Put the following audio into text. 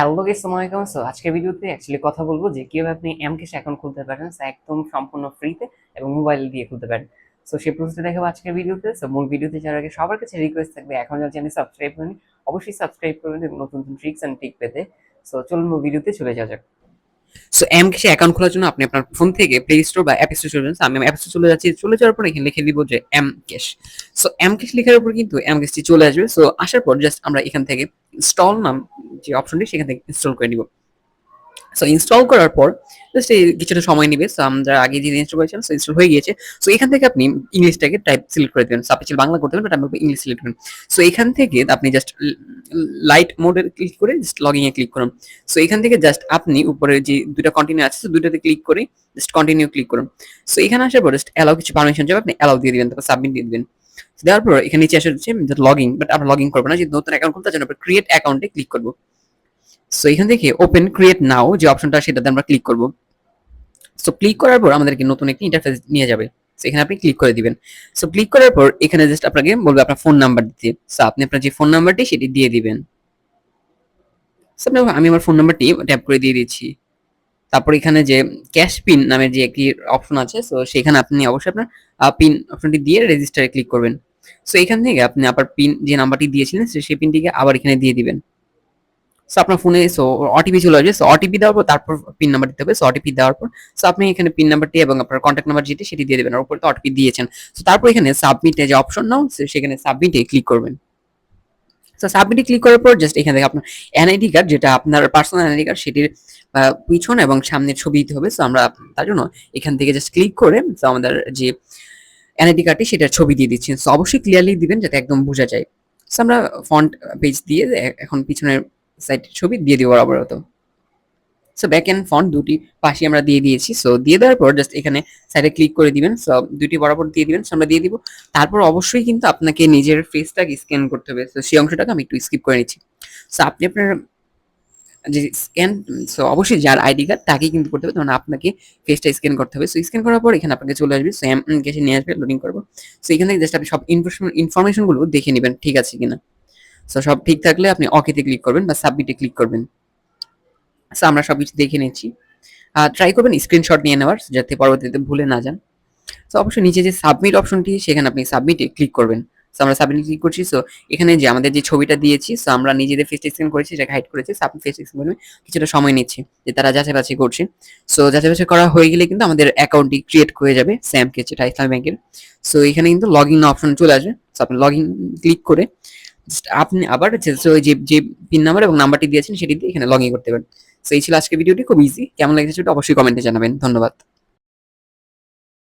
Hello guys, আসসালামু আলাইকুম। So আজকের ভিডিওতে অ্যাকচুয়ালি কথা বলবো যে কিভাবে আপনি এমক্যাশ অ্যাকাউন্ট খুলতে পারেন একদম সম্পূর্ণ ফ্রিতে এবং মোবাইল দিয়ে খুলতে পারেন। সো সেই প্রসেসটা দেখাবো আজকের ভিডিওতে। সো মূল ভিডিওতে যাওয়ার আগে সবার কাছে রিকোয়েস্ট থাকবে, এখন যারা চ্যানেল সাবস্ক্রাইব করেনি অবশ্যই সাবস্ক্রাইব করবেন এবং নতুন নতুন ট্রিক্স এন্ড টিপ পেতে। সো চলুন মূল ভিডিওতে চলে যাওয়া যাক। সো এমক্যাশে অ্যাকাউন্ট খোলার জন্য আপনি আপনার ফোন থেকে প্লে স্টোর বা অ্যাপ স্টোর চলে যাবেন। আমি অ্যাপ স্টোর চলে যাচ্ছি। চলে যাওয়ার পর এখানে লিখে দিব যে এমক্যাশ। সো এমক্যাশ লেখার উপর কিন্তু এমক্যাশটি চলে আসবে। সো আসার পর জাস্ট আমরা এখান থেকে ইনস্টল নাম যে অপশনটি সেখান থেকে ইনস্টল করে নিব। সো ইনস্টল করার পর জাস্ট এই কিছুটা সময় নেবে। সো আমরা আগে যে ইনস্টল করেছিলাম সো ইনস্টল হয়ে গিয়েছে। সো এখান থেকে আপনি ইংলিশটাকে টাইপ সিলেক্ট করে দেবেন। সাবটাইটেল বাংলা করতে হবে, বাট আমি ইংলিশ সিলেক্ট করুন। সো এখান থেকে আপনি জাস্ট লাইট মোডে ক্লিক করে জাস্ট লগইন এ ক্লিক করুন। সো এখান থেকে জাস্ট আপনি উপরে যে দুটো কন্টিনিউ আছে, সো দুটোতে ক্লিক করে জাস্ট কন্টিনিউ ক্লিক করুন। সো এখানে আসার পর জাস্ট অ্যালাউ কিছু পারমিশন যাবে, আপনি অ্যালাউ দিয়ে দিবেন, তারপর সাবমিট দিয়ে দিবেন। দেওয়ার পর এখানে নিচে আসা হচ্ছে লগইন, বাট আমরা লগইন করবো না, যেহেতু নতুন অ্যাকাউন্ট খুলতে জন্য আমরা ক্রিয়েট অ্যাকাউন্টে ক্লিক করবো। সো এখান থেকে ওপেন ক্রিয়েট নাও যে অপশনটা সেটাতে আমরা ক্লিক করব। সো ক্লিক করার পর আমাদেরকে নতুন একটি ইন্টারফেস নিয়ে যাবে। সো এখানে আপনি ক্লিক করে দিবেন। সো ক্লিক করার পর এখানে জাস্ট আপনাকে বলবে আপনার ফোন নাম্বার দিতে। সো আপনি আপনার যে ফোন নাম্বারটি সেটি দিয়ে দিবেন। সো আমি আমার ফোন নাম্বারটি ট্যাপ করে দিয়ে দিচ্ছি। তারপর এখানে যে ক্যাশ পিন নামের যে একটি অপশন আছে, সো সেখানে আপনি অবশ্যই আপনার পিন অপশনটি দিয়ে রেজিস্টারে ক্লিক করবেন। সো এখান থেকে আপনি আবার পিন যে নাম্বারটি দিয়েছিলেন সেই পিনটিকে আবার এখানে দিয়ে দিবেন। সো আপনার ফোনে ওটিপি চলে আসবে। সো ওটিপি দেওয়ার পর তারপর পিন নাম্বার দিতে হবে। সো ওটিপি দেওয়ার পর সো আপনি এখানে পিন নাম্বারটি এবং আপনার কন্ট্যাক্ট নাম্বার যেটি সেটি দিয়ে দেবেন। আর উপরে তো ওটিপি দিয়েছেন। সো তারপর এখানে সাবমিটে যে অপশন নাও সেখানে সাবমিটে ক্লিক করবেন। সো সাবমিটে ক্লিক করার পর জাস্ট এখান থেকে আপনার এনআইডি কার্ড, যেটা আপনার পার্সোনাল এনআইডি কার্ড, সেটির পিছনে এবং সামনের ছবি দিতে হবে। সো আমরা তার জন্য এখান থেকে জাস্ট ক্লিক করে সো আমাদের যে এনআইডি কার্ডটি সেটার ছবি দিয়ে দিচ্ছি। সো অবশ্যই ক্লিয়ারলি দিবেন যাতে একদম বোঝা যায়। সো আমরা ফন্ট পেজ দিয়ে এখন পিছনের সাইডের ছবি দিয়ে দিব বরাবরত। সো ব্যাক এন্ড ফন্ট দুটি পাশে আমরা দিয়ে দিয়েছি। সো দিয়ে দেওয়ার পর জাস্ট এখানে সাইডে ক্লিক করে দিবেন। সো দুটি বরাবর দিয়ে দিবেন। সো আমরা দিয়ে দিব। তারপর অবশ্যই কিন্তু আপনাকে নিজের ফেসটাকে স্ক্যান করতে হবে। সো সেই অংশটাকে আমি একটু স্কিপ করে নিচ্ছি। সো আপনি আপনার যে স্ক্যান, সো অবশ্যই যার আইডি কার্ড তাকেই কিন্তু করতে হবে, তখন আপনাকে ফেসটা স্ক্যান করতে হবে। সো স্ক্যান করার পর এখানে আপনাকে চলে আসবে, সেম কেসে নিয়ে আসবে, লোডিং করবো। সো এখান থেকে জাস্ট আপনি সব ইনফরমেশন গুলো দেখে নেবেন ঠিক আছে কিনা। সো সব ঠিক থাকলে আপনি ওকেতে ক্লিক করবেন বা সাবমিটে ক্লিক করবেন। সো আমরা সবকিছু দেখে নিচ্ছি। ট্রাই করবেন স্ক্রিনশট নিয়ে নেওয়ার, যাতে পরবর্তীতে ভুলে না যান। সো অবশ্যই নিচে যে সাবমিট অপশনটি সেখানে আপনি সাবমিটে ক্লিক করবেন। সো আমরা সাবমিটে ক্লিক করছি। সো এখানে যে আমাদের যে ছবিটা দিয়েছি, সো আমরা নিজেদের ফেসটা স্ক্যান করেছি, সেটাকে হাইড করেছি। সাবমিট ফেস স্ক্যান করবে কিছুটা সময় নিচ্ছে যে তারা যাচাই বাছাই করছে। সো যাচাই বাছাই করা হয়ে গেলে কিন্তু আমাদের অ্যাকাউন্টটি ক্রিয়েট হয়ে যাবে স্যাম কেচ, এটা ইসলামী ব্যাংকের। সো এখানে কিন্তু লগ ইন অপশন চলে আসবে। সো আপনি লগ ইন ক্লিক করে আপনি আবার যে পিন নাম্বার এবং নাম্বারটি দিয়েছেন সেটি দিয়ে এখানে লগ ইন করতে পারেন। সো এই ছিল আজকের ভিডিওটি, খুব ইজি। কেমন লেগেছে সেটা অবশ্যই কমেন্টে জানাবেন। ধন্যবাদ।